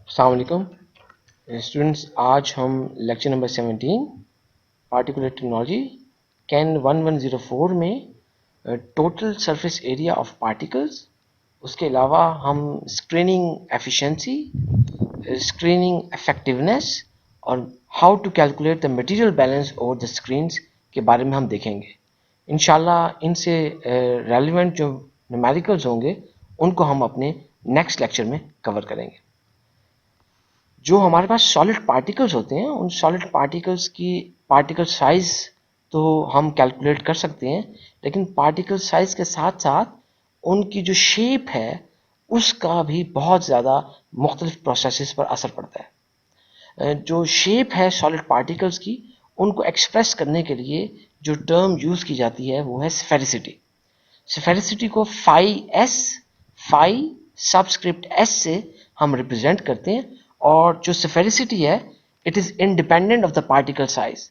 अस्सलाम वालेकुम स्टूडेंट्स। आज हम lecture number 17 particular technology can 1104 में total surface area of particles, उसके अलावा हम स्क्रीनिंग एफिशिएंसी, स्क्रीनिंग इफेक्टिवनेस और how to calculate the material balance over the screens के बारे में हम देखेंगे। इंशाल्लाह इनसे रेलिवेंट जो न्यूमेरिकल्स होंगे उनको हम अपने नेक्स्ट लेक्चर में कवर करेंगे। जो हमारे पास सॉलिड पार्टिकल्स होते हैं उन सॉलिड पार्टिकल्स की पार्टिकल साइज तो हम कैलकुलेट कर सकते हैं, लेकिन पार्टिकल साइज के साथ साथ उनकी जो शेप है उसका भी बहुत ज़्यादा मुख्तलिफ प्रोसेसेस पर असर पड़ता है। जो शेप है सॉलिड पार्टिकल्स की उनको एक्सप्रेस करने के लिए जो टर्म यूज़ की जाती है वो है स्फेरिसिटी। स्फेरिसिटी को फाई सबस्क्रिप्ट एस से हम रिप्रेजेंट करते हैं, और जो स्फेरिसिटी है it is independent of the particle size.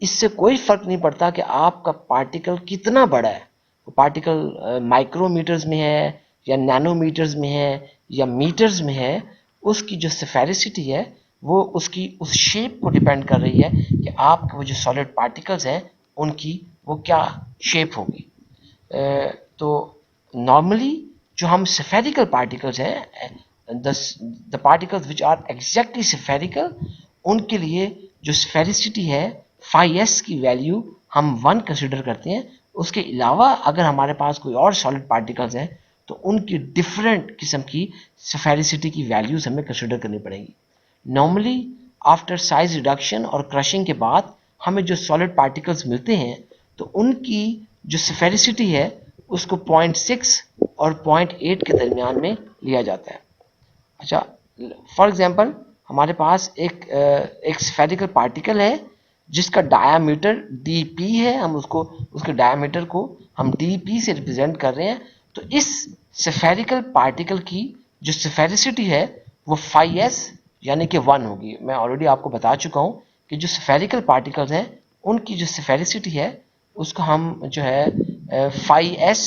इससे कोई फर्क नहीं पड़ता कि आपका पार्टिकल कितना बड़ा है, वो पार्टिकल माइक्रोमीटर्स में है या नैनोमीटर्स में है या मीटर्स में है, उसकी जो स्फेरिसिटी है वो उसकी उस शेप को डिपेंड कर रही है कि आपके वो जो सॉलिड पार्टिकल्स हैं उनकी वो क्या शेप होगी। तो नॉर्मली जो हम स्फेरिकल पार्टिकल्स हैं, the particles which are exactly spherical, उनके लिए जो स्फेरिसिटी है फाई एस की वैल्यू हम 1 कंसिडर करते हैं। उसके अलावा अगर हमारे पास कोई और सॉलिड पार्टिकल्स हैं तो उनकी डिफरेंट किस्म की स्फेरिसिटी की वैल्यूज हमें कंसिडर करनी पड़ेगी। नॉर्मली आफ्टर साइज रिडक्शन और क्रशिंग के बाद हमें जो सॉलिड पार्टिकल्स मिलते हैं तो उनकी जो स्फेरिसिटी है उसको 0.6 और 0.8 के दरमियान में लिया जाता है। अच्छा, फॉर एग्जांपल हमारे पास एक स्फेरिकल पार्टिकल है जिसका डायामीटर dp है, हम उसको उसके डायामीटर को हम dp से रिप्रेजेंट कर रहे हैं। तो इस स्फेरिकल पार्टिकल की जो स्फेरिसिटी है वो फाई एस यानी कि 1 होगी। मैं ऑलरेडी आपको बता चुका हूँ कि जो स्फेरिकल पार्टिकल्स हैं उनकी जो स्फेरिसिटी है उसको हम जो है फाई एस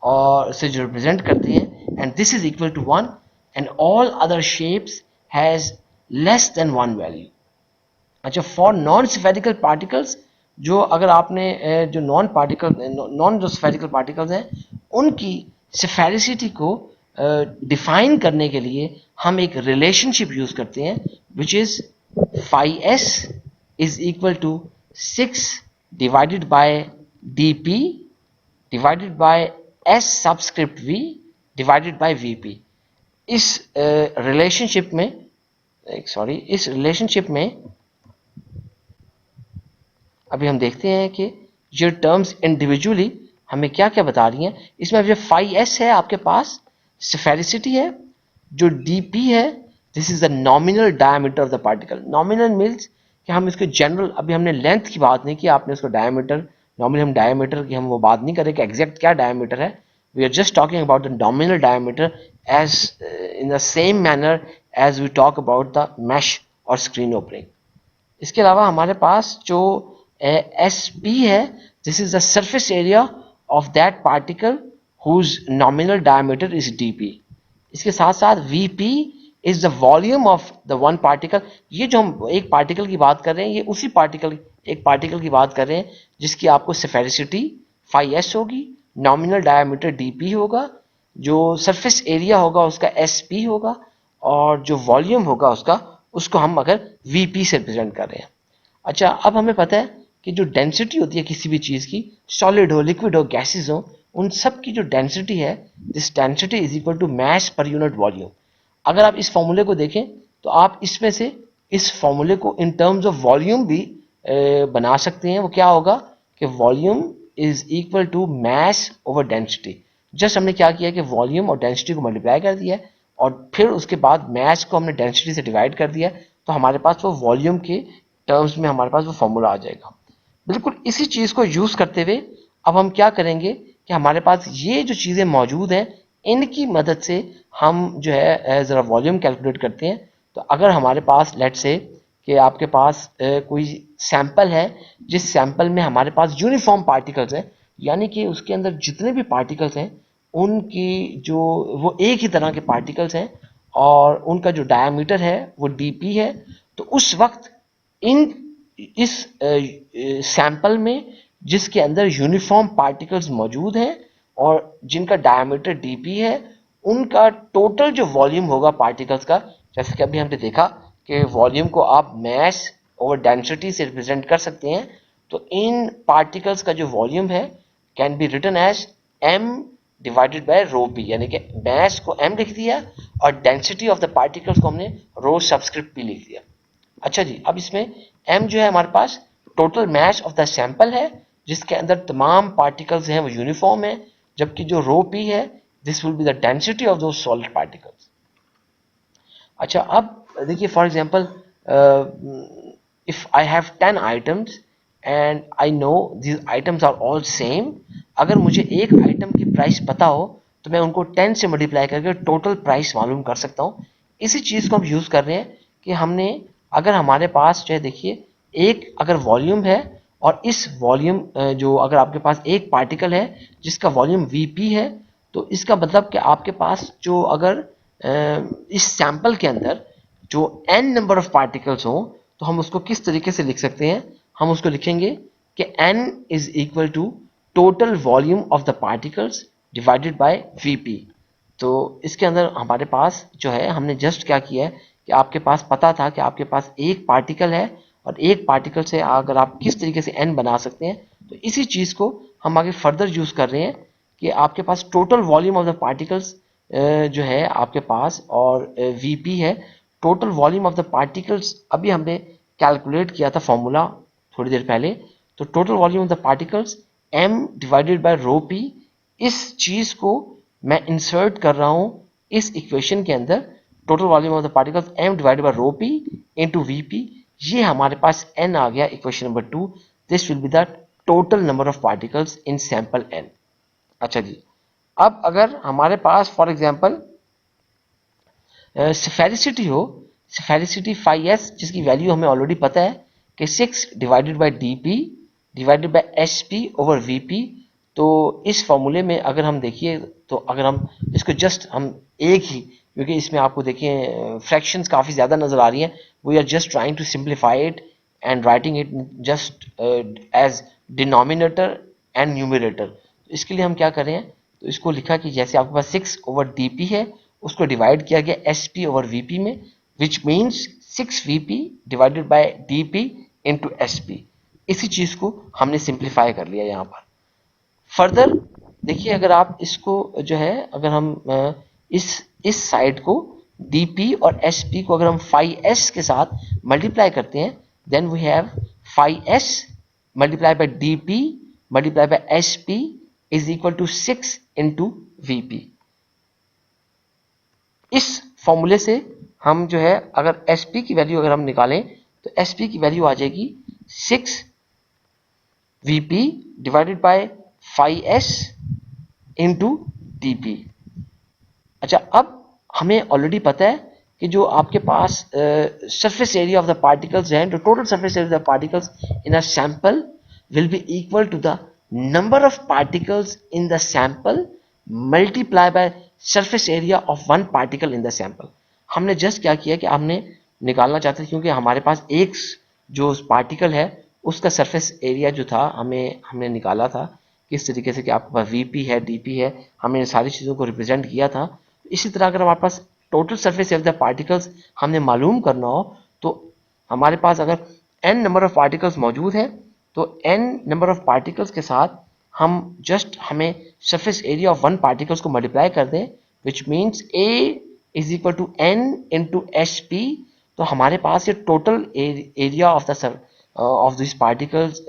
और से जो रिप्रेजेंट करते हैं, and this is equal to 1 and all other shapes has less than 1 value. अच्छा, फॉर नॉन स्फेरिकल पार्टिकल्स, जो अगर आपने जो नॉन जो स्फेरिकल पार्टिकल्स हैं उनकी स्फेरिसिटी को डिफाइन करने के लिए हम एक रिलेशनशिप यूज करते हैं which is phi s is equal to 6 divided by dp divided by s subscript v divided by vp। इस रिलेशनशिप में इस रिलेशनशिप में अभी हम देखते हैं कि ये टर्म्स इंडिविजुअली हमें क्या क्या बता रही हैं। इसमें जो फाई एस है आपके पास स्फेरिसिटी है, जो dp है this is the nominal diameter of the particle. Nominal means कि हम इसके जनरल, अभी हमने लेंथ की बात नहीं की, आपने उसको डायमीटर, नॉर्मली हम डायमीटर की हम वो बात नहीं करें कि एग्जैक्ट क्या डायमीटर है। We are just talking about the nominal diameter as in the same manner as we talk about the mesh और स्क्रीन ओपनिंग। इसके अलावा हमारे पास जो एस पी है this is the surface area of that particle whose nominal diameter is d p. इसके साथ साथ v p is the volume of the one particle. ये जो हम एक पार्टिकल की बात कर रहे हैं ये उसी एक पार्टिकल की बात कर रहे हैं जिसकी आपको स्फेरिसिटी फाई एस होगी, नॉमिनल डायमीटर डी पी होगा, जो सरफेस एरिया होगा उसका एस पी होगा, और जो वॉल्यूम होगा उसका, उसको हम अगर वीपी से रिप्रेजेंट कर रहे हैं। अच्छा, अब हमें पता है कि जो डेंसिटी होती है किसी भी चीज़ की, सॉलिड हो, लिक्विड हो, गैसेज हो, उन सब की जो डेंसिटी है this density is equal to mass per unit volume. अगर आप इस फॉर्मूले को देखें तो आप इसमें से इस फॉर्मूले को इन टर्म्स ऑफ वॉल्यूम भी बना सकते हैं। वो क्या होगा कि volume is equal to mass over density. Just हमने क्या किया कि वॉल्यूम और डेंसिटी को मल्टीप्लाई कर दिया और फिर उसके बाद मास को हमने डेंसिटी से डिवाइड कर दिया, तो हमारे पास वो वॉल्यूम के टर्म्स में हमारे पास वो फॉर्मूला आ जाएगा। बिल्कुल इसी चीज़ को यूज़ करते हुए अब हम क्या करेंगे कि हमारे पास ये जो चीज़ें मौजूद हैं इनकी मदद से हम जो है ज़रा वॉल्यूम कैलकुलेट करते हैं। तो अगर हमारे पास लेट से कि आपके पास कोई सैंपल है जिस सैंपल में हमारे पास यूनिफॉर्म पार्टिकल्स हैं, यानी कि उसके अंदर जितने भी पार्टिकल्स हैं उनकी जो वो एक ही तरह के पार्टिकल्स हैं और उनका जो डायमीटर है वो dp है, तो उस वक्त इस सैंपल में जिसके अंदर यूनिफॉर्म पार्टिकल्स मौजूद हैं और जिनका डायमीटर dp है, उनका टोटल जो वॉल्यूम होगा पार्टिकल्स का, जैसे कि अभी हमने देखा कि वॉल्यूम को आप मैस और डेंसिटी से रिप्रेजेंट कर सकते हैं, तो इन पार्टिकल्स का जो वॉल्यूम है can be written as m divided by rho पी, यानी कि मैस को m लिख दिया और डेंसिटी ऑफ द पार्टिकल्स को हमने रो सबस्क्रिप्ट p लिख दिया। अच्छा जी, अब इसमें m जो है हमारे पास total mass of the sample है जिसके अंदर तमाम पार्टिकल्स हैं वो यूनिफॉर्म है, जबकि जो रो p है this will be the density of those solid particles. अच्छा, अब देखिए for example if I have 10 items and I know these items are all same, अगर मुझे एक आइटम की प्राइस पता हो तो मैं उनको 10 से मल्टीप्लाई करके टोटल प्राइस मालूम कर सकता हूँ। इसी चीज़ को हम यूज़ कर रहे हैं कि हमने, अगर हमारे पास जो है देखिए एक अगर वॉल्यूम है और इस वॉल्यूम जो अगर आपके पास एक पार्टिकल है जिसका वॉल्यूम Vp है, तो इसका मतलब कि आपके पास जो अगर इस सैंपल के अंदर जो n नंबर ऑफ पार्टिकल्स हो तो हम उसको किस तरीके से लिख सकते हैं, हम उसको लिखेंगे कि n is equal to total volume of the particles divided by Vp। तो इसके अंदर हमारे पास जो है हमने जस्ट क्या किया है कि आपके पास पता था कि आपके पास एक पार्टिकल है और एक पार्टिकल से अगर आप किस तरीके से n बना सकते हैं, तो इसी चीज़ को हम आगे फर्दर यूज कर रहे हैं कि आपके पास total volume of the particles जो है आपके पास और Vp है, total volume of the particles अभी हमने कैलकुलेट किया था फॉर्मूला थोड़ी देर पहले, तो total volume of the particles m divided by rho p, इस चीज को मैं इंसर्ट कर रहा हूं इस इक्वेशन के अंदर, total volume of the particles m divided by rho p into Vp, ये हमारे पास n आ गया equation number 2। This will be the total number of particles in sample n। अच्छा जी, अब अगर हमारे पास फॉर एग्जांपल स्फेरिसिटी हो, स्फेरिसिटी फाई एस जिसकी वैल्यू हमें ऑलरेडी पता है कि 6 divided by dp divided by sp over vp, तो इस फॉर्मूले में अगर हम देखिए तो अगर हम इसको जस्ट हम एक ही, क्योंकि इसमें आपको देखिए फ्रैक्शंस काफ़ी ज़्यादा नज़र आ रही हैं, we are just trying to simplify it and writing it just as denominator and numerator. इसके लिए हम क्या करें, तो इसको लिखा कि जैसे आपके पास 6 ओवर dp है उसको डिवाइड किया गया sp ओवर vp में, which means 6 vp divided by dp into sp। इसी चीज को हमने सिंप्लीफाई कर लिया यहाँ पर। फर्दर देखिए अगर आप इसको जो है अगर हम इस साइड को dp और sp को अगर हम फाई s के साथ मल्टीप्लाई करते हैं, then we have phi s multiply by dp multiply by sp is equal to 6 into vp। इस फॉर्मूले से हम जो है अगर sp की वैल्यू अगर हम निकालें तो sp की वैल्यू आ जाएगी 6 vp divided by phi s into dp। अच्छा, अब हमें ऑलरेडी पता है कि जो आपके पास surface area of the particles हैं, जो total surface area of the particles in a sample will be equal to the number of particles in the sample multiply by surface area of one particle in the sample. हमने just क्या किया कि हमने निकालना चाहते थे क्योंकि हमारे पास एक जो पार्टिकल है उसका सरफेस एरिया जो था हमने निकाला था किस तरीके से कि आपके पास Vp है dp है, हमने इन सारी चीज़ों को रिप्रेजेंट किया था। इसी तरह अगर हमारे पास total surface area of the particles हमने मालूम करना हो तो हमारे पास अगर n नंबर ऑफ पार्टिकल्स मौजूद है तो n नंबर ऑफ पार्टिकल्स के साथ हम जस्ट हमें surface area of one particles को मल्टीप्लाई कर दें, which means a is equal to n into sp, तो हमारे पास ये total area of the of this particles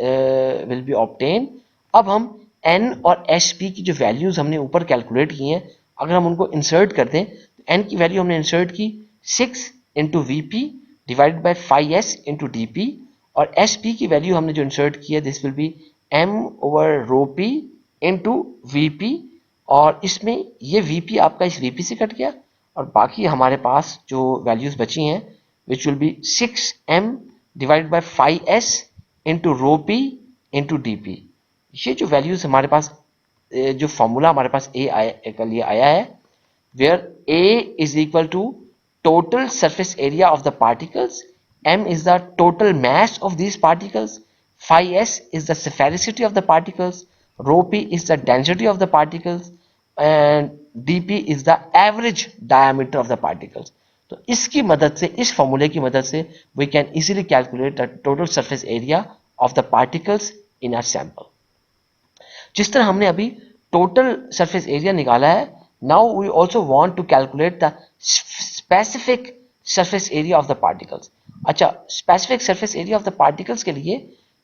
will be obtain. अब हम n और sp की जो वैल्यूज हमने ऊपर कैलकुलेट की हैं अगर हम उनको इंसर्ट कर दें तो n की वैल्यू हमने इंसर्ट की 6 into V divided by phi S into D P, और sp की वैल्यू हमने जो इंसर्ट की है this will be m over rho p into V, और इसमें ये वी आपका इस वी से कट गया और बाकी हमारे पास जो वैल्यूज बची हैं which will be 6m divided by phi S into rho p into D P. ये जो वैल्यूज हमारे पास जो फॉर्मूला हमारे पास ए के लिए आया है where a is equal to total surface area of the particles, m is the total mass of these particles, phi s is the sphericity of the particles, rho p is the density of the particles, and dp is the average diameter of the particles. तो इसकी मदद से, इस फॉर्मूले की मदद से we can easily calculate the total surface area of the particles in a sample. जिस तरह हमने अभी टोटल सरफेस एरिया निकाला है, now we also want to calculate the specific surface area of the particles. अच्छा, specific surface area of the particles के लिए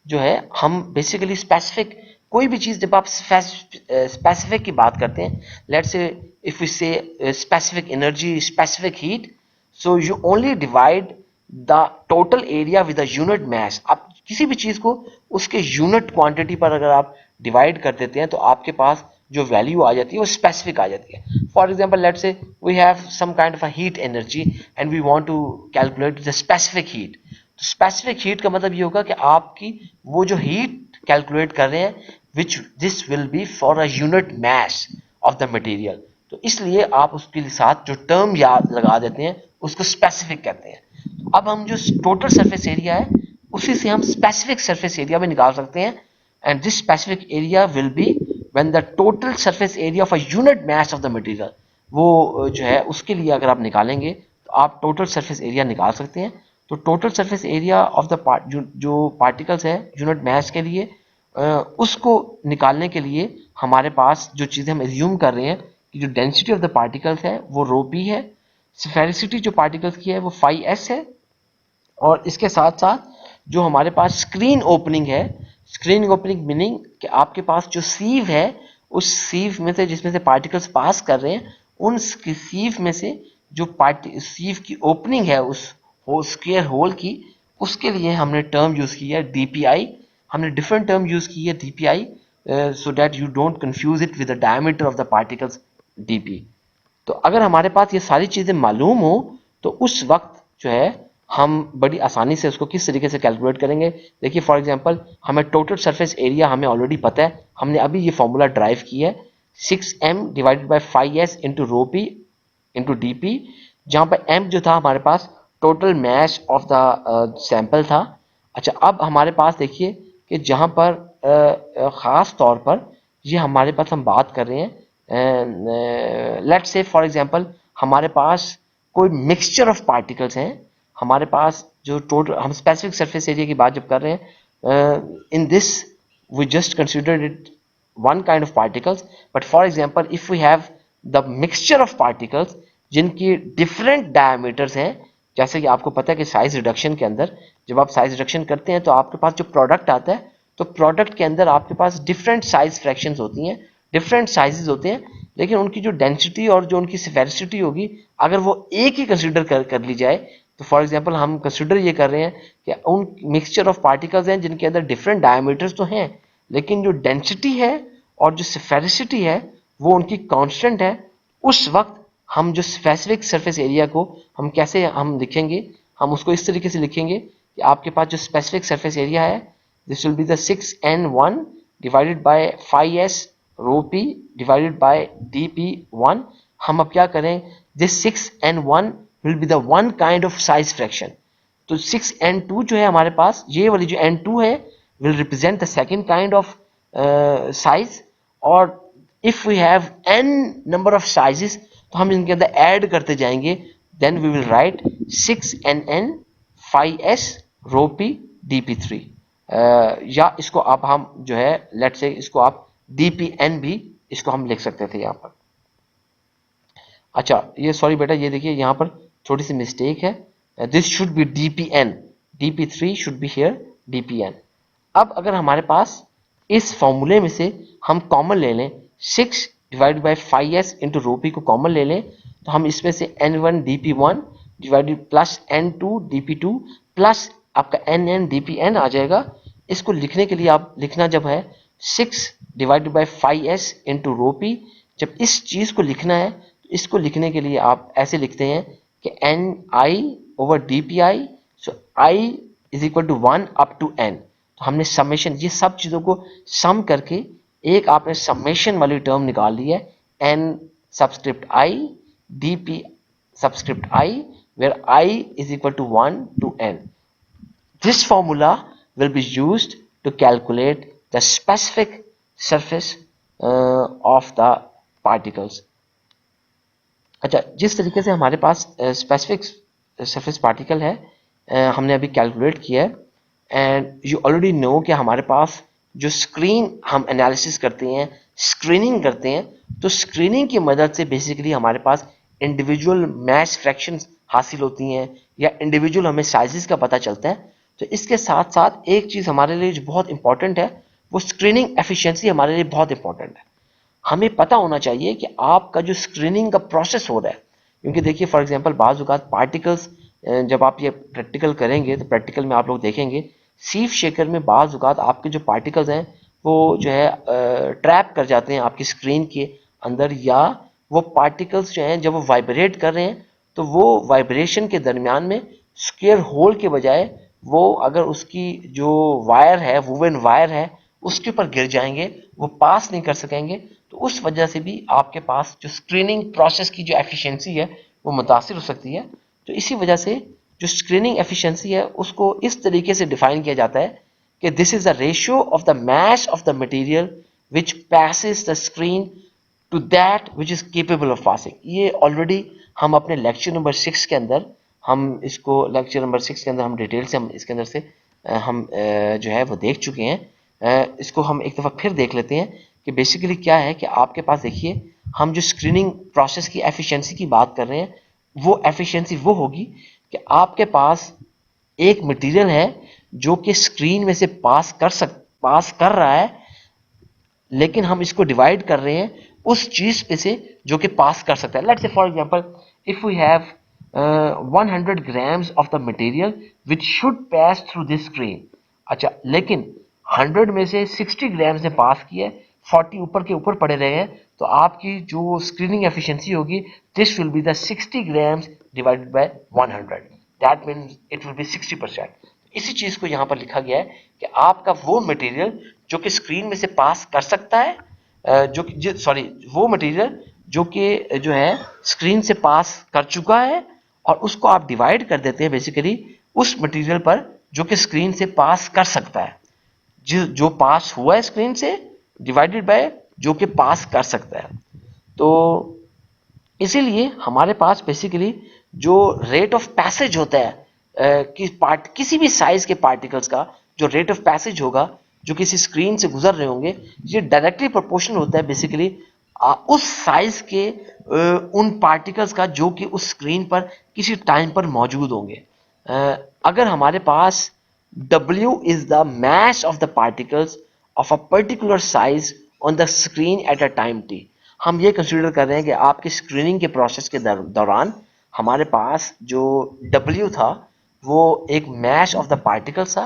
जो है हम बेसिकली स्पेसिफिक कोई भी चीज, जब आप स्पेसिफिक की बात करते हैं, लेट्स से इफ वी से specific energy, specific heat, so you only divide the total area with the unit mass. आप किसी भी चीज को उसके यूनिट क्वांटिटी पर अगर आप डिवाइड कर देते हैं तो आपके पास जो वैल्यू आ जाती है वो स्पेसिफिक आ जाती है. For example, let's say we have some kind of a heat energy and we want to calculate the specific heat. तो स्पेसिफिक हीट का मतलब ये होगा कि आपकी वो जो हीट कैलकुलेट कर रहे हैं, which this will B for a unit mass of the material. तो इसलिए आप उसके साथ जो टर्म याद लगा देते हैं उसको स्पेसिफिक कहते हैं. अब हम जो टोटल सरफेस एरिया है उसी से हम स्पेसिफिक सरफेस एरिया भी निकाल सकते हैं, and this specific area will be when the total surface area of a unit mass of the material. वो जो है उसके लिए अगर आप निकालेंगे तो आप टोटल सरफेस एरिया निकाल सकते हैं. तो total surface area of the जो पार्टिकल्स है यूनिट मास के लिए, उसको निकालने के लिए हमारे पास जो चीज़ें हम एज्यूम कर रहे हैं कि जो डेंसिटी ऑफ द पार्टिकल्स है वो रो पी है, स्फेरिसिटी जो पार्टिकल्स की है वो फाई एस है, और इसके साथ साथ जो हमारे पास स्क्रीन ओपनिंग है, स्क्रीन ओपनिंग मीनिंग कि आपके पास जो सीव है, उस सीव में से जिसमें से पार्टिकल्स पास कर रहे हैं, उन सीव में से जो सीव की ओपनिंग है उस स्क्वायर होल की, उसके लिए हमने टर्म यूज की है डीपीआई. हमने डिफरेंट टर्म यूज की है DPI so that you don't confuse it with the diameter of the particles DP. तो अगर हमारे पास ये सारी चीजें मालूम हो तो उस वक्त जो है हम बड़ी आसानी से उसको किस तरीके से कैलकुलेट करेंगे. देखिए, फॉर एग्जांपल, हमें टोटल सरफेस एरिया हमें ऑलरेडी पता है, हमने अभी ये फॉर्मूला ड्राइव किया है 6m divided by 5s into rho p into D p, जहाँ पर m जो था हमारे पास total mass of the sample था. अच्छा, अब हमारे पास देखिए कि जहाँ पर ख़ास तौर पर ये हमारे पास हम बात कर रहे हैं, लेट्स से फॉर एग्जांपल हमारे पास कोई मिक्सचर ऑफ पार्टिकल्स हैं. हमारे पास जो टोटल, हम स्पेसिफिक सरफेस एरिया की बात जब कर रहे हैं, in this we just consider it one kind of particles, but for example if we have the mixture of particles जिनकी डिफरेंट डायमीटर्स हैं, जैसे कि आपको पता है कि साइज रिडक्शन के अंदर जब आप साइज रिडक्शन करते हैं तो आपके पास जो प्रोडक्ट आता है, तो प्रोडक्ट के अंदर आपके पास डिफरेंट साइज फ्रैक्शंस होती हैं, डिफरेंट साइजेस होते हैं, लेकिन उनकी जो डेंसिटी और जो उनकी स्फेरिसिटी होगी, अगर वो एक ही कंसिडर कर ली जाए, तो फॉर एग्जांपल हम कंसिडर ये कर रहे हैं कि उन मिक्सचर ऑफ पार्टिकल्स हैं जिनके अंदर डिफरेंट डायमीटर्स तो हैं, लेकिन जो डेंसिटी है और जो स्फेरिसिटी है वो उनकी कांस्टेंट है. उस वक्त हम जो स्पेसिफिक सरफेस एरिया को हम कैसे हम लिखेंगे, हम उसको इस तरीके से लिखेंगे कि आपके पास जो स्पेसिफिक सरफेस एरिया है, this will be the 6n1 divided by 5s rho P divided by dp1. हम अब क्या करें, this 6n1 will be the one kind of size fraction. तो 6n2 जो है हमारे पास, ये वाली जो n2 है will represent the second kind of size. और if we have n number of sizes तो हम इनके अंदर ऐड करते जाएंगे, then we will write 6nn 5s rho p dp3, या इसको आप हम जो है लेट्स से इसको आप dpn भी इसको हम लिख सकते थे यहाँ पर. अच्छा, ये सॉरी बेटा, ये देखिए यहाँ पर थोड़ी सी मिस्टेक है, this should be dpn, dp3 should be here dpn. अब अगर हमारे पास इस फॉर्मूले में से हम कॉमन ले लें 6 divided by 5s into rho P को कॉमन ले लें, तो हम इसमें से n1 dp1 divided plus n2 dp2 plus आपका nn dpn आ जाएगा. इसको लिखने के लिए आप लिखना जब है 6 divided by 5s into rho P, जब इस चीज को लिखना है तो इसको लिखने के लिए आप ऐसे लिखते हैं कि ni over dpi, so i is equal to 1 up to n. तो हमने समेशन, ये सब चीजों को सम करके एक आपने समेशन वाली टर्म निकाल ली है, n subscript i dp subscript I, where I is equal to 1 to n. This formula will be used to calculate the specific surface of the particles. अच्छा, जिस तरीके से हमारे पास स्पेसिफिक सरफेस पार्टिकल है हमने अभी कैलकुलेट किया है, एंड यू ऑलरेडी नो कि हमारे पास जो स्क्रीन हम एनालिसिस करते हैं, स्क्रीनिंग करते हैं, तो स्क्रीनिंग की मदद से बेसिकली हमारे पास इंडिविजुअल मैच फ्रैक्शंस हासिल होती हैं या इंडिविजुअल हमें साइजेस का पता चलता है। तो इसके साथ साथ एक चीज़ हमारे लिए जो बहुत इंपॉर्टेंट है वो स्क्रीनिंग एफिशिएंसी हमारे लिए बहुत इंपॉर्टेंट है। हमें पता होना चाहिए कि आपका जो स्क्रीनिंग का प्रोसेस हो रहा है, क्योंकि देखिए फॉर एग्जांपल बाज़ औक़ात पार्टिकल्स जब आप ये प्रैक्टिकल करेंगे तो प्रैक्टिकल में आप लोग देखेंगे सीफ शेकर में बाज़ औक़ात आपके जो पार्टिकल्स हैं वो जो है ट्रैप कर जाते हैं आपकी स्क्रीन के अंदर, या वो पार्टिकल्स जो हैं जब वो वाइब्रेट कर रहे हैं तो वो वाइब्रेशन के दरमियान में स्क्वायर होल के बजाय वो अगर उसकी जो वायर है वूवन वायर है उसके ऊपर गिर जाएंगे, वो पास नहीं कर सकेंगे। तो उस वजह से भी आपके पास जो स्क्रीनिंग प्रोसेस की जो एफिशिएंसी है वो मुतासिर हो सकती है। तो इसी वजह से जो स्क्रीनिंग एफिशिएंसी है उसको इस तरीके से डिफाइन किया जाता है कि this is the ratio of the mass of the material which passes the screen to that which is capable of passing. ये ऑलरेडी हम अपने लेक्चर नंबर 6 के अंदर हम इसको लेक्चर नंबर 6 के अंदर हम डिटेल से हम इसके अंदर से हम जो है वो देख चुके हैं। इसको हम एक दफ़ा फिर देख लेते हैं कि बेसिकली क्या है कि आपके पास देखिए हम जो स्क्रीनिंग प्रोसेस की एफिशिएंसी की बात कर रहे हैं वो एफिशिएंसी वो होगी कि आपके पास एक मटेरियल है जो कि स्क्रीन में से पास कर रहा है, लेकिन हम इसको डिवाइड कर रहे हैं उस चीज पे से जो कि पास कर सकता है। Let's say for example if we have 100 grams of the material which should pass through this screen. अच्छा, लेकिन 100 में से 60 ग्राम्स ने पास किया है, 40 ऊपर के ऊपर पड़े रहे हैं, तो आपकी जो स्क्रीनिंग एफिशिएंसी होगी this will be the 60 grams divided by 100, that means it will be 60%। इसी चीज को यहाँ पर लिखा गया है कि आपका वो मटेरियल जो कि स्क्रीन में से पास कर सकता है, वो मटेरियल जो कि जो है स्क्रीन से पास कर चुका है और उसको आप डिवाइड कर देते हैं बेसिकली उस मटेरियल पर जो कि स्क्रीन से पास कर सकता है, जो पास हुआ है स्क्रीन से डिवाइडेड बाय जो कि पास कर सकता है। तो इसीलिए हमारे पास बेसिकली जो रेट ऑफ पैसेज होता है किसी भी साइज के पार्टिकल्स का जो रेट ऑफ पैसेज होगा जो किसी स्क्रीन से गुजर रहे होंगे, ये डायरेक्टली प्रोपोर्शनल होता है बेसिकली उस साइज के उन पार्टिकल्स का जो कि उस स्क्रीन पर किसी टाइम पर मौजूद होंगे। अगर हमारे पास W is the mass of the particles of a particular size on the screen at a time t, हम ये कंसीडर कर रहे हैं कि आपकी स्क्रीनिंग के प्रोसेस के दौरान हमारे पास जो W था वो एक मैश ऑफ द पार्टिकल्स था।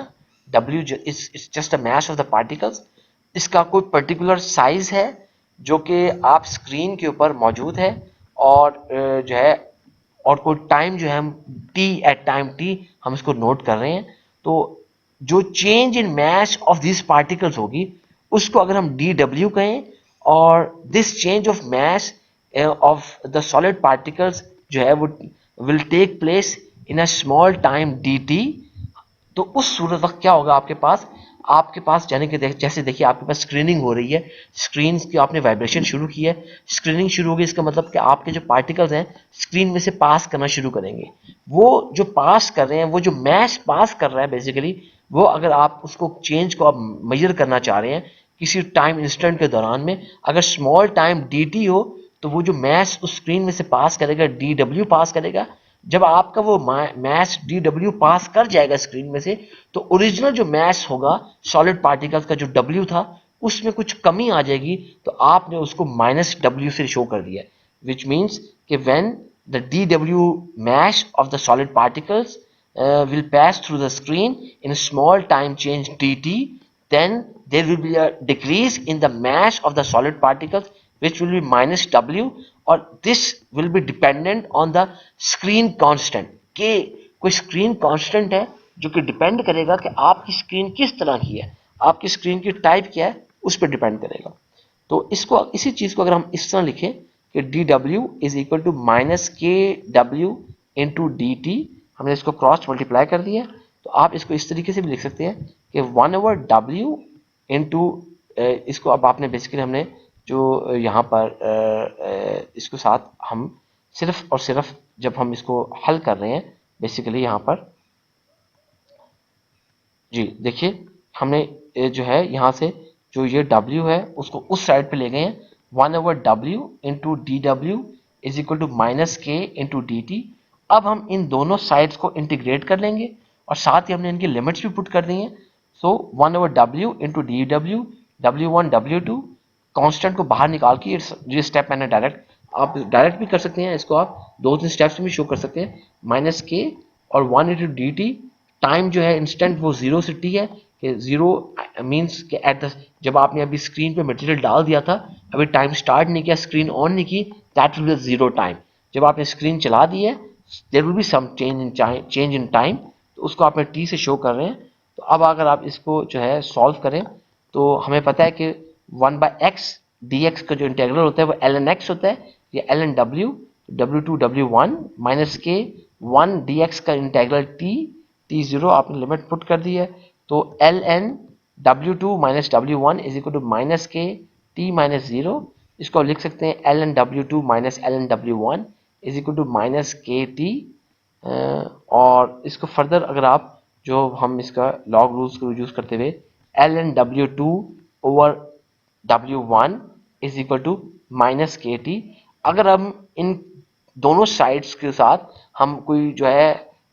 W is just a mass of the particles, इसका कोई पर्टिकुलर साइज है जो कि आप स्क्रीन के ऊपर मौजूद है और जो है और कोई टाइम जो है हम t एट टाइम t हम इसको नोट कर रहे हैं। तो जो change in mass of this particles होगी उसको अगर हम dw कहें, और this change of mass of the solid particles जो है वो will take place in a small time dt। तो उस सूरत वक्त क्या होगा आपके पास जाने के जैसे देखिए आपके पास स्क्रीनिंग हो रही है, स्क्रीन की आपने वाइब्रेशन शुरू की है, स्क्रीनिंग शुरू होगी, इसका मतलब कि आपके जो पार्टिकल्स हैं स्क्रीन में से पास करना शुरू करेंगे। वो जो पास कर रहे हैं, वो जो मैश पास कर रहा है बेसिकली, वो अगर आप उसको चेंज को आप मेजर करना चाह रहे हैं किसी टाइम इंस्टेंट के दौरान में, अगर स्मॉल टाइम dt हो तो वो जो मैश उस स्क्रीन में से पास करेगा dw पास करेगा। जब आपका वो मैश dw पास कर जाएगा स्क्रीन में से, तो ओरिजिनल जो मैश होगा सॉलिड पार्टिकल्स का जो w था उसमें कुछ कमी आ जाएगी, तो आपने उसको -w से शो कर दिया, विच मीन्स कि when the dw mass of the solid particles will pass through the screen in a small time change dt, then there will be a decrease in the mass of the solid particles which will be -w, और this will be dependent on the screen constant, के कोई screen constant है जो कि depend करेगा कि आपकी screen किस तरह की है, आपकी स्क्रीन की टाइप क्या है, उस पर डिपेंड करेगा। तो इसको इसी चीज को अगर हम इस तरह लिखें कि D W is equal to minus K W into D T, हमने इसको क्रॉस मल्टीप्लाई कर दिया। तो आप इसको इस तरीके से भी लिख सकते हैं कि 1/w इंटू, इसको अब आपने बेसिकली हमने जो यहाँ पर इसको साथ हम सिर्फ और सिर्फ जब हम इसको हल कर रहे हैं बेसिकली यहाँ पर जी देखिए, हमने जो है यहाँ से जो ये W है उसको उस साइड पे ले गए हैं। 1/w into D W is equal to minus K into D T. अब हम इन दोनों साइड्स को इंटीग्रेट कर लेंगे और साथ ही हमने इनकी लिमिट्स भी पुट कर दी हैं। सो 1/w into D W, W1 W2 constant को बाहर निकाल के ये स्टेप मैंने आप डायरेक्ट भी कर सकते हैं, इसको आप 2-3 स्टेप्स में भी शो कर सकते हैं। माइनस के और 1 इंटू डी टी, टाइम जो है इंस्टेंट वो 0 से t है कि 0 मीन्स के एट द, जब आपने अभी स्क्रीन पे मटेरियल डाल दिया था, अभी टाइम स्टार्ट नहीं किया, स्क्रीन ऑन नहीं की, दैट विल बी 0 टाइम। जब आपने स्क्रीन चला दी है there will be some change in time, तो उसको आपने t से शो कर रहे हैं। तो अब अगर आप इसको जो है सॉल्व करें तो हमें पता है कि 1/x dx का जो इंटीग्रल होता है वो ln x होता है, या ln w, w2 w1 minus के 1 dx का इंटीग्रल t0 आपने लिमिट पुट कर दी है। तो ln w2 minus w1 is equal to minus K t minus 0। इसको लिख सकते हैं ln w2 minus ln w1 is equal to minus K T. और इसको फर्दर अगर आप जो हम इसका लॉग रूल्स को यूज करते हुए ln w2 over w1 is equal to minus K T, अगर हम इन दोनों साइड्स के साथ हम कोई जो है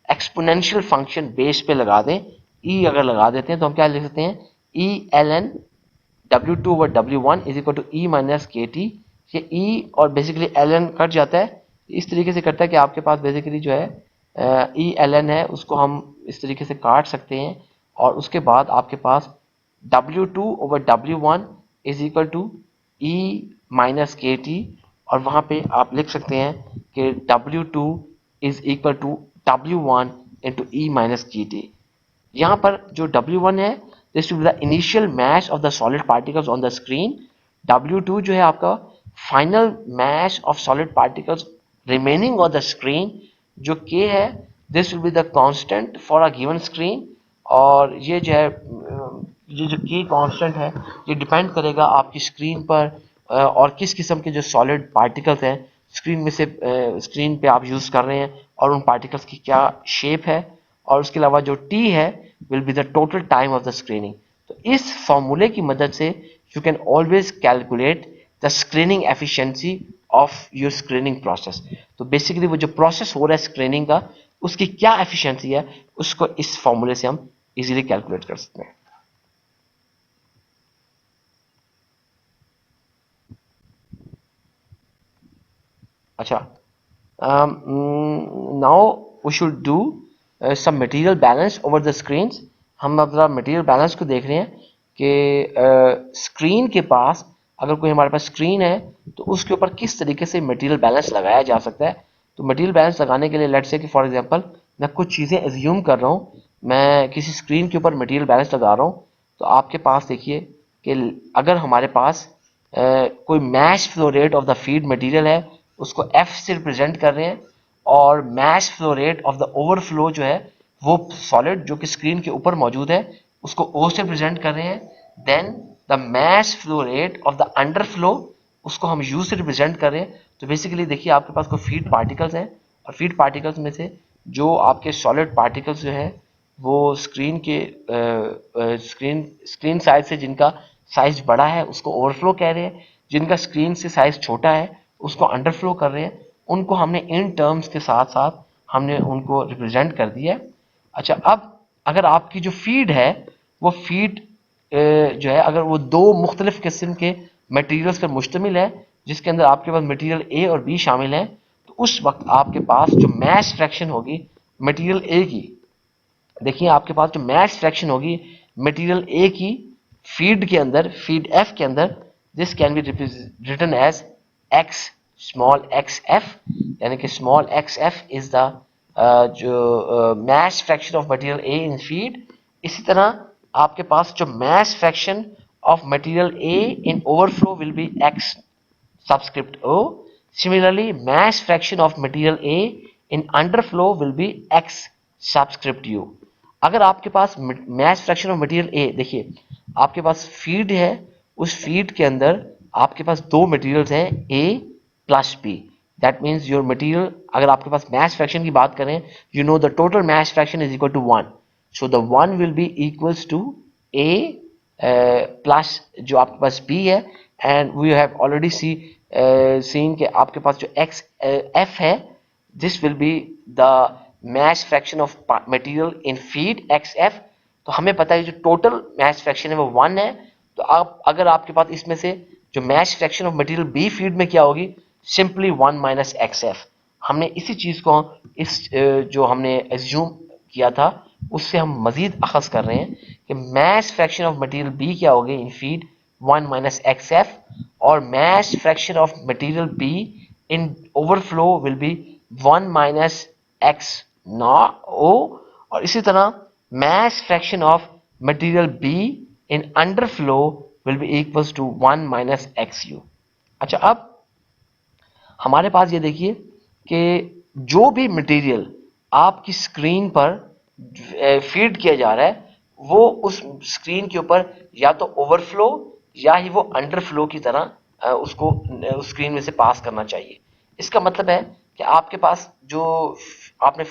एक्सपोनेंशियल फंक्शन बेस पे लगा दें, e अगर लगा देते हैं तो हम क्या लिख सकते हैं, e ln w2 over w1 is equal to e minus K T. ये e और बेसिकली ln कट जाता है, इस तरीके से करता है कि आपके पास बेसिकली जो है e ln है उसको हम इस तरीके से काट सकते हैं, और उसके बाद आपके पास w2 over w1 is equal to e minus K T, और वहाँ पे आप लिख सकते हैं कि w2 is equal to w1 into e minus K T. यहाँ पर जो w1 है this will be the initial mass of the solid particles on the screen, w2 जो है आपका final mass of solid particles remaining on the screen, जो k है this will be the constant for a given screen. और ये जो है ये जो k कांस्टेंट है ये डिपेंड करेगा आपकी स्क्रीन पर और किस किस्म के जो सॉलिड पार्टिकल्स हैं स्क्रीन में से स्क्रीन पे आप यूज़ कर रहे हैं, और उन पार्टिकल्स की क्या शेप है। और उसके अलावा जो t है will be the total time of the screening. तो इस फॉर्मूले की मदद से you can always calculate the screening efficiency of your screening process. तो बेसिकली वो जो प्रोसेस हो रहा है स्क्रीनिंग का उसकी क्या एफिशिएंसी है उसको इस फॉर्मूले से हम इजीली कैलकुलेट कर सकते हैं। अच्छा, now we should do some material balance over the screens। हम अब जरा मटेरियल बैलेंस को देख रहे हैं कि स्क्रीन के पास अगर कोई हमारे पास स्क्रीन है तो उसके ऊपर किस तरीके से मटेरियल बैलेंस लगाया जा सकता है। तो मटेरियल बैलेंस लगाने के लिए लेट्स से कि फॉर एग्जांपल मैं कुछ चीज़ें एज्यूम कर रहा हूँ, मैं किसी स्क्रीन के ऊपर मटेरियल बैलेंस लगा रहा हूँ। तो आपके पास देखिए कि अगर हमारे पास कोई mass flow rate of the feed material है उसको F से रिप्रेजेंट कर रहे हैं, और mass flow rate of the overflow जो है वो सॉलिड जो कि स्क्रीन के ऊपर मौजूद है उसको O से रिप्रेजेंट कर रहे हैं। Then the mass flow rate of the underflow उसको हम U से रिप्रेजेंट कर रहे हैं। तो बेसिकली देखिए आपके पास कोई फीड पार्टिकल्स हैं, और फीड पार्टिकल्स में से जो आपके सॉलिड पार्टिकल्स जो है वो स्क्रीन के स्क्रीन साइज से जिनका साइज बड़ा है उसको ओवरफ्लो कह रहे हैं, जिनका स्क्रीन से साइज छोटा है उसको अंडरफ्लो कर रहे हैं। उनको हमने इन टर्म्स के साथ साथ हमने उनको रिप्रेजेंट कर दिया। अच्छा, अब अगर आपकी जो फीड है वो फीड जो है अगर वो दो मुख्तलिफ किस्म के मटेरियल्स पर मुश्तमिल है जिसके अंदर आपके पास मटेरियल ए और बी शामिल है, तो उस वक्त आपके पास जो मैश फ्रैक्शन होगी मटेरियल ए की, देखिए आपके पास जो मैश फ्रैक्शन होगी मटेरियल ए की फीड के अंदर, फीड एफ के अंदर, this can be written as x small x f, यानी कि small x F is the जो mass fraction of material a in feed. इसी तरह आपके पास जो mass fraction of material a in overflow will be x subscript o, Similarly, mass fraction of material A in underflow will be x subscript u. अगर आपके पास mass fraction of material A, देखिए आपके पास feed है, उस feed के अंदर आपके पास दो मटेरियल्स हैं A plus B. That means your material, अगर आपके पास mass fraction की बात करें, you know the total mass fraction is equal to 1. So the 1 will be equals to A plus जो आपके पास B है, and we have already seen कि आपके पास जो एक्स एफ है, this will be the mass fraction of material in feed XF. तो हमें पता है जो टोटल mass fraction है वो 1 है. तो आप अगर आपके पास इसमें से जो mass fraction of material B feed में क्या होगी, simply 1 minus XF. हमने इसी चीज को इस जो हमने एज्यूम किया था उससे हम मजीद अखज़ कर रहे हैं कि mass fraction of material B क्या होगी इन feed 1 minus XF, और mass fraction of material B in overflow will be 1 minus X O, और इसी तरह mass fraction of material B in underflow will be equals to 1 minus XU. अच्छा, अब हमारे पास ये देखिए कि जो भी मटेरियल आपकी स्क्रीन पर फीड किया जा रहा है वो उस स्क्रीन के ऊपर या तो ओवरफ्लो या ही वो अंडरफ्लो की तरह उसको स्क्रीन में से पास करना चाहिए. इसका मतलब है कि आपके पास जो आपने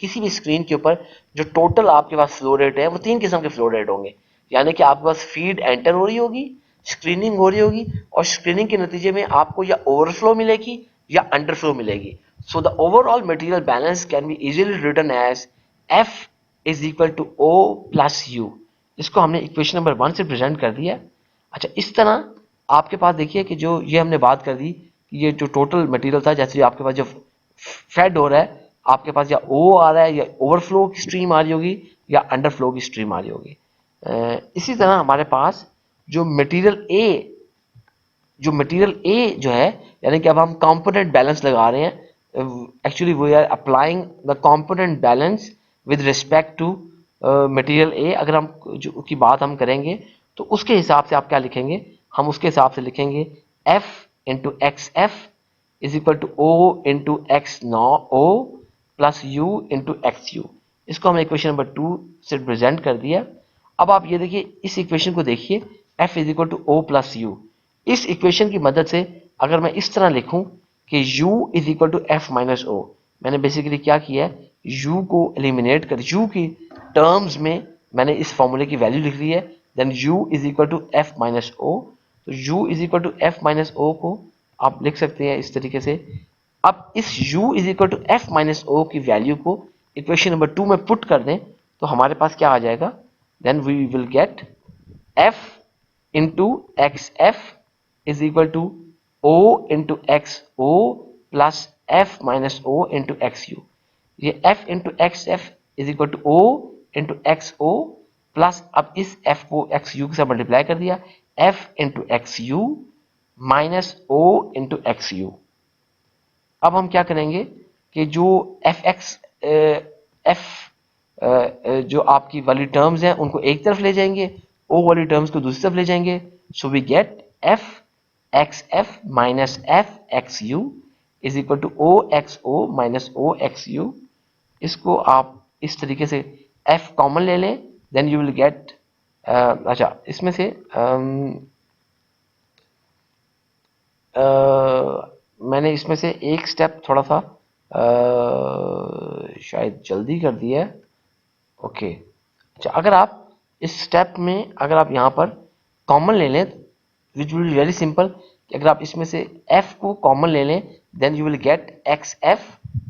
किसी भी स्क्रीन के ऊपर जो टोटल आपके पास फ्लो रेट है वो 3 किस्म के फ्लो रेट होंगे. यानी कि आपके पास फीड एंटर हो रही होगी, स्क्रीनिंग हो रही होगी, और स्क्रीनिंग के नतीजे में आपको या ओवरफ्लो मिलेगी या अंडरफ्लो मिलेगी. So the overall material balance can be easily written as F is equal to O plus U. इसको हमने इक्वेशन नंबर 1 से प्रेजेंट कर दिया. अच्छा, इस तरह आपके पास देखिए कि जो ये हमने बात कर दी कि ये जो टोटल मटेरियल था, जैसे आपके पास जो फेड हो रहा है, आपके पास या O आ रहा है या ओवरफ्लो की स्ट्रीम आ रही होगी या अंडरफ्लो की स्ट्रीम आ रही होगी. इसी तरह हमारे पास जो मटेरियल ए जो है, यानी कि अब हम कंपोनेंट बैलेंस लगा रहे हैं. Actually we are applying the component balance with respect to material A. अगर हम जो की बात हम करेंगे तो उसके हिसाब से आप क्या लिखेंगे, हम उसके हिसाब से लिखेंगे F into X F is equal to O into X nought O plus U into X U. इसको हमने इक्वेशन नंबर 2 से प्रेजेंट कर दिया. अब आप ये देखिए, इस इक्वेशन को देखिए, F is equal to O plus U. इस इक्वेशन की मदद से अगर मैं इस तरह लिखूं कि U is equal to F minus O, मैंने बेसिकली क्या किया है, U को एलिमिनेट कर U की टर्म्स में मैंने इस फॉर्मूले की वैल्यू लिख ली है. Then U is equal to F minus O. तो U is equal to F minus O को आप लिख सकते हैं इस तरीके से. अब इस U is equal to F minus O की वैल्यू को इक्वेशन नंबर 2 में पुट कर दें तो हमारे पास क्या आ जाएगा, then we will get F into X F is equal to O into XO plus F minus O into XU. ये F into XF is equal to O into XO plus अब इस F को XU के साथ multiply कर दिया, F into XU minus O into XU. अब हम क्या करेंगे कि जो जो आपकी वाली टर्म्स हैं उनको एक तरफ ले जाएंगे, O वाली टर्म्स को दूसरी तरफ ले जाएंगे. So we get F XF minus FXU is equal to OXO minus OXU. इसको आप इस तरीके से F कॉमन ले लें, then you will get अच्छा, इसमें से मैंने इसमें से एक स्टेप थोड़ा सा शायद जल्दी कर दिया है. ओके, अच्छा, अगर आप इस स्टेप में अगर आप यहाँ पर कॉमन ले लें which will be very simple, अगर आप इसमें से F को कॉमन ले लें then you will get XF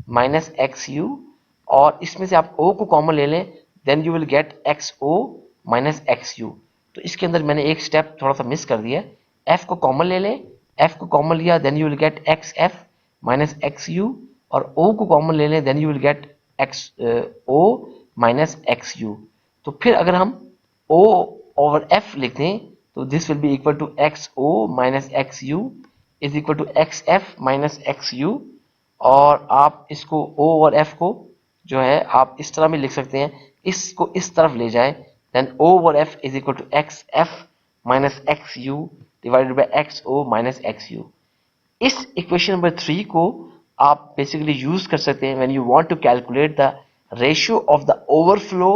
minus XU, और इसमें से आप O को कॉमन ले लें then you will get XO minus XU. तो इसके अंदर मैंने एक स्टेप थोड़ा सा मिस कर दिया. F को कॉमन ले लें, F को कॉमन लिया then you will get XF minus XU, और O को कॉमन ले लें then you will get XO minus XU. तो फिर अगर हम O ओवर F लिख दें तो this will be equal to XO minus XU is equal to XF minus XU. और आप इसको O और F को जो है आप इस तरह भी लिख सकते हैं, इसको इस तरफ ले जाएं देन O और F is equal to XF minus XU divided by XO minus XU. इस इक्वेशन नंबर 3 को आप बेसिकली यूज कर सकते हैं when you want to calculate the ratio of the overflow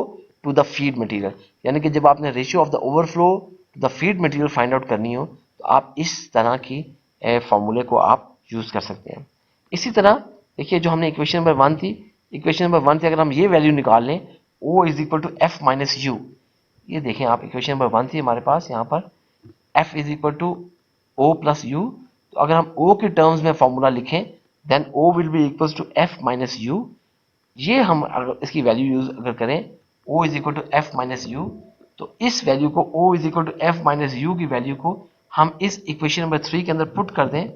to the feed material. यानी कि जब आपने ratio of the overflow to the feed material find out करनी हो तो आप इस तरह की फॉर्मूले को आप यूज कर सकते हैं। इसी तरह देखिए जो हमने इक्वेशन नंबर 1 थी, इक्वेशन नंबर 1 से अगर हम ये वैल्यू निकाल लें O is equal to F minus U, ये देखें आप इक्वेशन नंबर 1 थी हमारे पास, यहाँ पर F is equal to O plus U. तो अगर हम O के टर्म्स में फॉर्मूला लिखें then O will be equal to F minus U. ये हम अगर इसकी वैल्यू यूज अगर करें O is equal to F minus U, तो इस वैल्यू को O is equal to F minus U की वैल्यू को हम इस इक्वेशन नंबर 3 के अंदर पुट कर दें,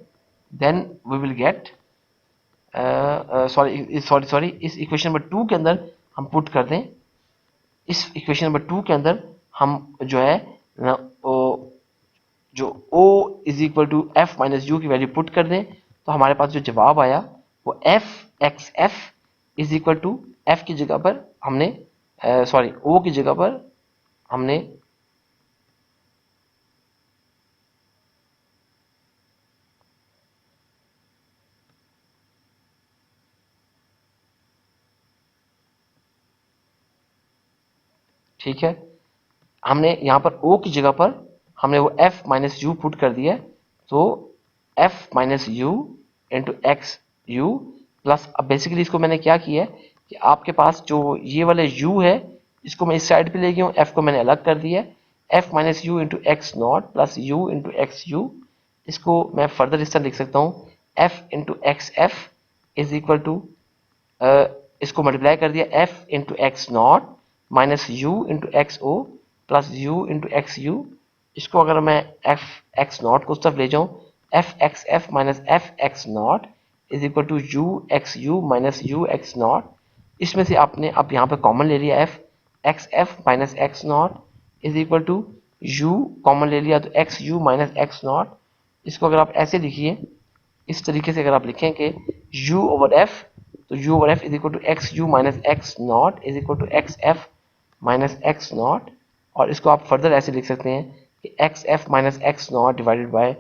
then we will get sorry इस इक्वेशन नंबर 2 के अंदर हम पुट कर दें, इस इक्वेशन नंबर 2 के अंदर हम जो है जो O is equal to F minus U की वैल्यू पुट कर दें, तो हमारे पास जो जवाब आया वो F X F is equal to F की जगह पर हमने O की जगह पर हमने ठीक है, हमने यहाँ पर O की जगह पर हमने वो f माइनस यू पुट कर दिया, तो f minus U into X you plus, अब बेसिकली इसको मैंने क्या किया है कि आपके पास जो ये वाले u है इसको मैं इस साइड पे ले गया हूँ, f को मैंने अलग कर दिया, f minus U into X nought plus U into X U. इसको मैं फर्दर इस तरह लिख सकता हूँ f into X F is equal to, इसको मल्टीप्लाई कर दिया f into X nought minus U into X O plus U into X U. इसको अगर मैं एफ एक्स नॉट को उस तरफ ले जाऊं, F X F minus F X nought is equal to U X U minus U X nought. इसमें से आपने अब यहाँ पे कॉमन ले लिया F X F minus X nought is equal to U common ले लिया तो X U minus X nought. इसको अगर आप ऐसे लिखिए, इस तरीके से अगर आप लिखें कि u ओवर f, तो u over f is equal to X U minus X nought is equal to X F minus X nought. और इसको आप फर्दर ऐसे लिख सकते हैं कि X F minus X nought divided by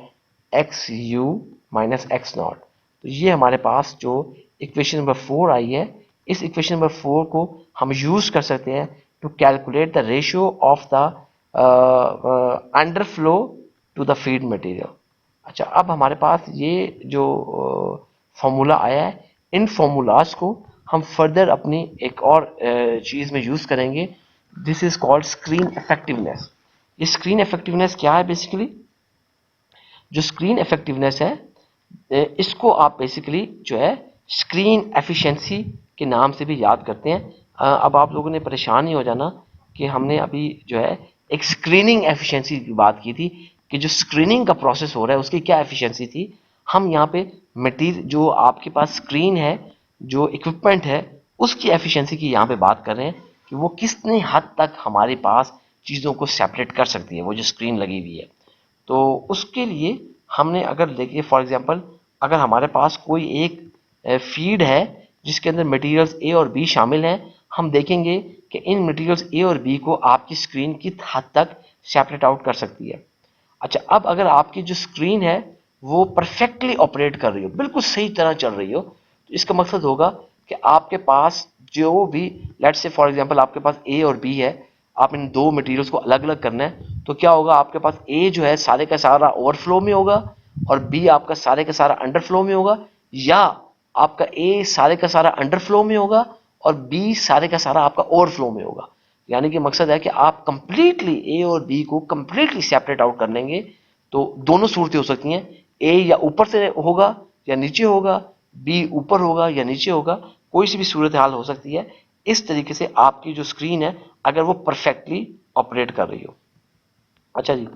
X U minus X nought. तो ये हमारे पास जो इक्वेशन नंबर 4 आई है, इस इक्वेशन नंबर 4 को हम यूज कर सकते हैं to calculate the ratio of the underflow to the feed material. अच्छा, अब हमारे पास ये जो फॉर्मूला आया है, इन फॉर्मूलाज को हम फर्दर अपनी एक और चीज़ में यूज़ करेंगे, this is called screen effectiveness. ये स्क्रीन इफेक्टिवनेस क्या है? बेसिकली जो स्क्रीन इफेक्टिवनेस है इसको आप बेसिकली जो है स्क्रीन एफिशिएंसी के नाम से भी याद करते हैं। अब आप लोगों ने परेशान नहीं हो जाना कि हमने अभी जो है एक स्क्रीनिंग एफिशिएंसी की बात की थी कि जो स्क्रीनिंग का प्रोसेस हो रहा है उसकी क्या एफिशिएंसी थी। हम यहाँ पे मटीरियल जो आपके पास स्क्रीन है, जो इक्विपमेंट है, उसकी एफिशिएंसी की यहाँ पे बात कर रहे हैं कि वो कितने हद तक हमारे पास चीज़ों को सेपरेट कर सकती है, वो जो स्क्रीन लगी हुई है। तो उसके लिए हमने अगर देखिए फॉर एग्जांपल अगर हमारे पास कोई एक फीड है जिसके अंदर मटेरियल्स ए और बी शामिल हैं, हम देखेंगे कि इन मटेरियल्स ए और बी को आपकी स्क्रीन किस हद तक सेपरेट आउट कर सकती है। अच्छा, अब अगर आपकी जो स्क्रीन है वो परफेक्टली ऑपरेट कर रही हो, बिल्कुल सही तरह चल रही हो, तो इसका मकसद होगा कि आपके पास जो भी लेट्स से फॉर एग्जांपल आपके पास ए और बी है, आप इन दो मटेरियल्स को अलग अलग करना है, तो क्या होगा आपके पास ए जो है सारे का सारा ओवरफ्लो में होगा और बी आपका सारे का सारा अंडरफ्लो में होगा, या आपका ए सारे का सारा अंडरफ्लो में होगा और बी सारे का सारा आपका ओवरफ्लो में होगा। यानी कि मकसद है कि आप कंप्लीटली ए और बी को कंप्लीटली सेपरेट आउट कर लेंगे। तो दोनों सूरतें हो सकती हैं, ए या ऊपर से होगा या नीचे होगा, बी ऊपर होगा या नीचे होगा, कोई सी भी सूरत हाल हो सकती है। इस तरीके से आपकी जो स्क्रीन है अगर वो परफेक्टली ऑपरेट कर रही हो। अच्छा जी,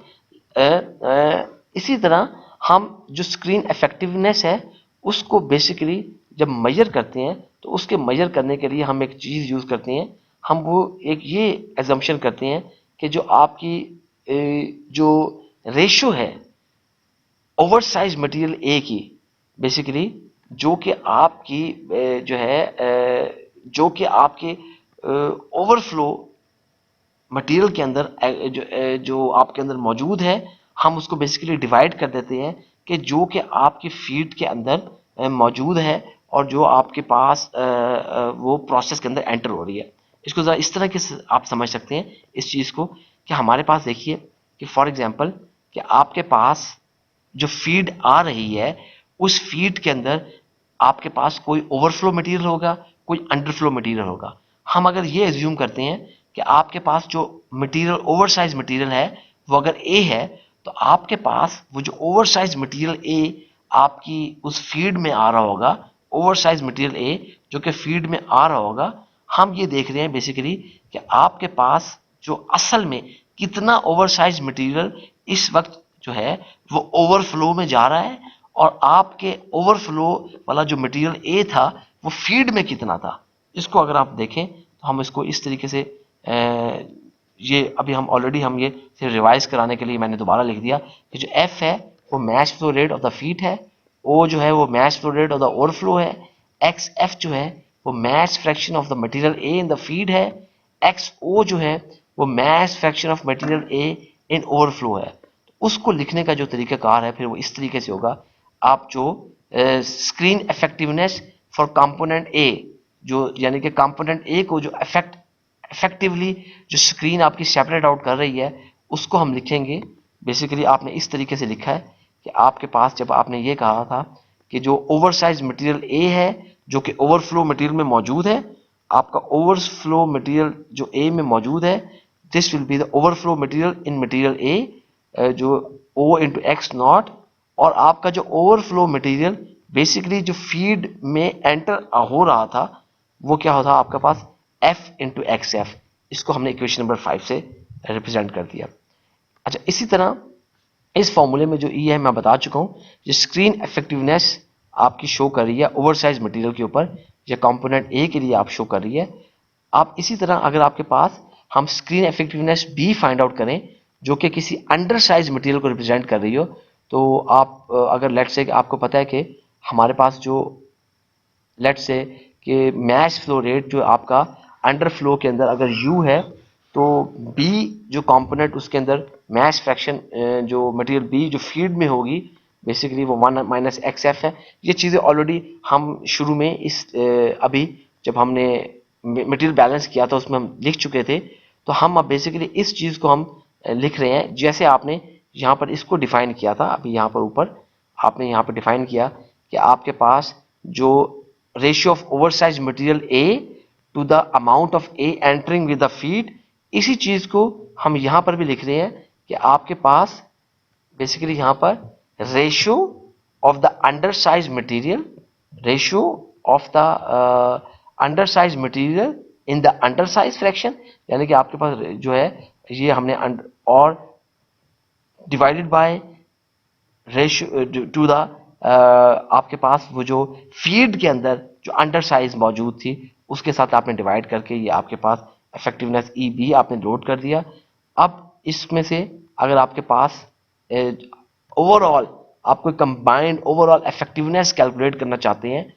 इसी तरह हम जो स्क्रीन इफेक्टिवनेस है उसको बेसिकली जब मेजर करते हैं तो उसके मेजर करने के लिए हम एक चीज़ यूज़ करते हैं, हम वो एक ये एजम्पशन करते हैं कि जो आपकी जो रेशो है ओवरसाइज मटेरियल ए की, बेसिकली जो कि आपकी जो है जो कि आपके ओवरफ्लो मटेरियल के अंदर जो आपके अंदर मौजूद है, हम उसको बेसिकली डिवाइड कर देते हैं कि जो कि आपकी फीड के अंदर मौजूद है और जो आपके पास वो प्रोसेस के अंदर एंटर हो रही है। इसको ज़रा इस तरह के आप समझ सकते हैं इस चीज़ को कि हमारे पास देखिए कि फॉर एग्जांपल कि आपके पास जो फीड आ रही है उस फीड के अंदर आपके पास कोई ओवरफ्लो मटेरियल होगा, कोई अंडरफ्लो मटेरियल होगा। हम अगर ये एज्यूम करते हैं कि आपके पास जो मटेरियल ओवरसाइज मटेरियल है वो अगर ए है, तो आपके पास वो जो ओवरसाइज मटेरियल ए आपकी उस फीड में आ रहा होगा, ओवरसाइज मटेरियल ए जो कि फीड में आ रहा होगा, हम ये देख रहे हैं बेसिकली कि आपके पास जो असल में कितना ओवरसाइज मटेरियल इस वक्त जो है वो ओवरफ्लो में जा रहा है और आपके ओवरफ्लो वाला जो मटेरियल ए था वो फीड में कितना था। इसको अगर आप देखें तो हम इसको इस तरीके से ये अभी हम ऑलरेडी हम ये सिर्फ रिवाइज कराने के लिए मैंने दोबारा लिख दिया कि जो एफ है वो match flow rate of the feed है, ओ जो है वो match flow rate of the overflow है, एक्स एफ जो है वो match fraction of the material a in the feed है, एक्स ओ जो है वो match fraction of material a in overflow है। तो उसको लिखने का जो तरीकाकार है फिर वो इस तरीके से होगा। आप जो स्क्रीन इफेक्टिवनेस फॉर कंपोनेंट ए, जो यानी कि कंपोनेंट ए को जो इफेक्टिवली जो स्क्रीन आपकी सेपरेट आउट कर रही है उसको हम लिखेंगे। बेसिकली आपने इस तरीके से लिखा है कि आपके पास जब आपने ये कहा था कि जो ओवरसाइज मटेरियल ए है जो कि ओवरफ्लो मटेरियल में मौजूद है, आपका ओवरफ्लो मटेरियल जो ए में मौजूद है, this will be the overflow material in material A जो ओ इंटू एक्स नॉट, और आपका जो ओवरफ्लो मटेरियल बेसिकली जो फीड में एंटर हो रहा था वो क्या होता आपके पास एफ इंटू एक्स एफ। इसको हमने इक्वेशन नंबर 5 से रिप्रेजेंट कर दिया। अच्छा, इसी तरह इस फॉर्मूले में जो ई है मैं बता चुका हूँ, जो स्क्रीन इफेक्टिवनेस आपकी शो कर रही है ओवरसाइज मटेरियल के ऊपर, या कंपोनेंट ए के लिए आप शो कर रही है। आप इसी तरह अगर आपके पास हम screen effectiveness be find out करें जो कि किसी अंडरसाइज मटेरियल को रिप्रेजेंट कर रही हो, तो आप अगर लेट्स से आपको पता है कि हमारे पास जो लेट्स से कि मैच फ्लो रेट जो आपका अंडर फ्लो के अंदर अगर u है तो b जो कंपोनेंट उसके अंदर मैच फ्रैक्शन जो मटेरियल b जो फीड में होगी बेसिकली वो 1 माइनस एक्स एफ है। ये चीज़ें ऑलरेडी हम शुरू में इस अभी जब हमने मटेरियल बैलेंस किया था उसमें हम लिख चुके थे। तो हम अब बेसिकली इस चीज़ को हम लिख रहे हैं जैसे आपने यहाँ पर इसको डिफाइन किया था। अभी यहाँ पर ऊपर आपने यहाँ पर डिफाइन किया कि आपके पास जो ratio of oversize material a to the amount of a entering with the feed, इसी चीज को हम यहां पर भी लिख रहे हैं कि आपके पास बेसिकली यहां पर ratio of the undersize material, ratio of the undersize material in the undersize fraction, यानी कि आपके पास जो है ये हमने और divided by ratio two the आपके पास वो जो फीड के अंदर जो अंडर साइज मौजूद थी उसके साथ आपने डिवाइड करके ये आपके पास इफेक्टिवनेस ई बी आपने लोड कर दिया। अब इसमें से अगर आपके पास ओवरऑल आप कोई कंबाइंड ओवरऑल इफेक्टिवनेस कैलकुलेट करना चाहते हैं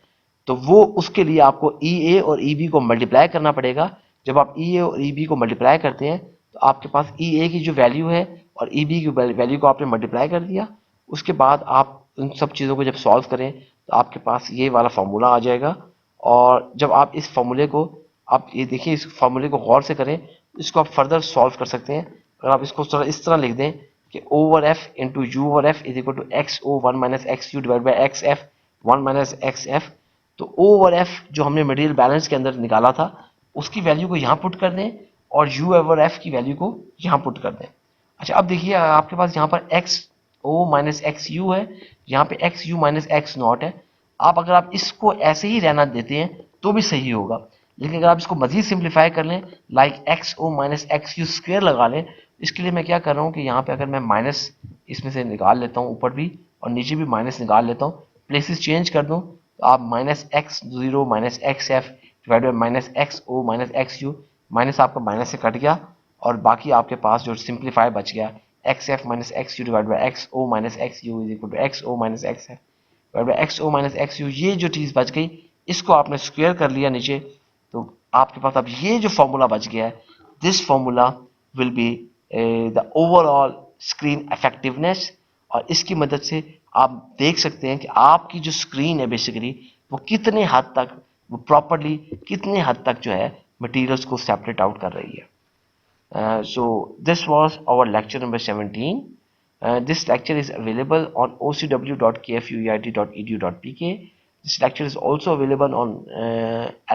तो वो उसके लिए आपको ई ए और ई बी को मल्टीप्लाई करना पड़ेगा। जब आप ई ए और ई बी को मल्टीप्लाई करते हैं तो आपके पास ई ए की जो वैल्यू है और ई बी की वैल्यू को आपने मल्टीप्लाई कर दिया। उसके बाद आप उन सब चीज़ों को जब सॉल्व करें तो आपके पास ये वाला फॉर्मूला आ जाएगा। और जब आप इस फॉर्मूले को आप ये देखिए इस फॉर्मूले को गौर से करें, इसको आप फर्दर सॉल्व कर सकते हैं। अगर आप इसको इस तरह लिख दें कि over F into U over F is equal to X O 1 minus X U divide by X F 1 minus x एफ, तो ओ ओवर एफ जो हमने मटेरियल बैलेंस के अंदर निकाला था उसकी वैल्यू को यहाँ पुट कर दें और यू ओवर एफ की वैल्यू को यहाँ पुट कर दें। अच्छा, अब देखिए आपके पास यहाँ पर X O minus X U है, यहाँ पे X U minus X naught है। आप अगर आप इसको ऐसे ही रहना देते हैं तो भी सही होगा, लेकिन अगर आप इसको मजीद सिंप्लीफाई कर लें like X O minus X U square लगा लें, इसके लिए मैं क्या कर रहा हूँ कि यहाँ पे अगर मैं माइनस इसमें से निकाल लेता हूँ ऊपर भी और नीचे भी माइनस निकाल लेता हूँ, प्लेसेस चेंज कर दूँ तो आप minus X zero minus x F divide by minus X O minus X U, minus आपका माइनस से कट गया और बाकी आपके पास जो सिंप्लीफाई बच गया X F minus X U divide by X O minus X U is equal to X O minus x F divide by X O minus X U. ये जो चीज़ बच गई इसको आपने स्क्वायर कर लिया नीचे, तो आपके पास अब ये जो फॉर्मूला बच गया है, this formula will be the overall screen effectiveness, और इसकी मदद से आप देख सकते हैं कि आपकी जो स्क्रीन है बेसिकली वो कितने हद तक, वो प्रॉपरली कितने हद तक जो है मटेरियल्स को सेपरेट आउट कर रही है. So this was our lecture number 17. This lecture is available on ocw.kfueit.edu.pk. This lecture is also available on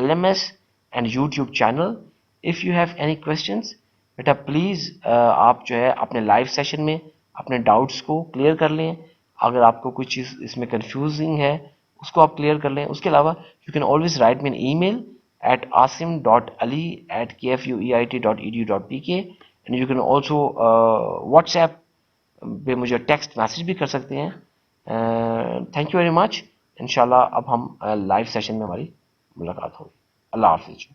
LMS and YouTube channel. If you have any questions, बेटा प्लीज़ आप जो है अपने live session में अपने डाउट्स को clear कर लें. अगर आपको कोई चीज़ इसमें कंफ्यूजिंग है उसको आप क्लियर कर लें. उसके अलावा you can always write me an email at asim.ali@kfueit.edu.pk and you can also WhatsApp पे मुझे टेक्स्ट मैसेज भी कर सकते हैं. Thank you very much. इंशाल्लाह अब हम लाइव सेशन में हमारी मुलाकात होगी. अल्लाह हाफिज.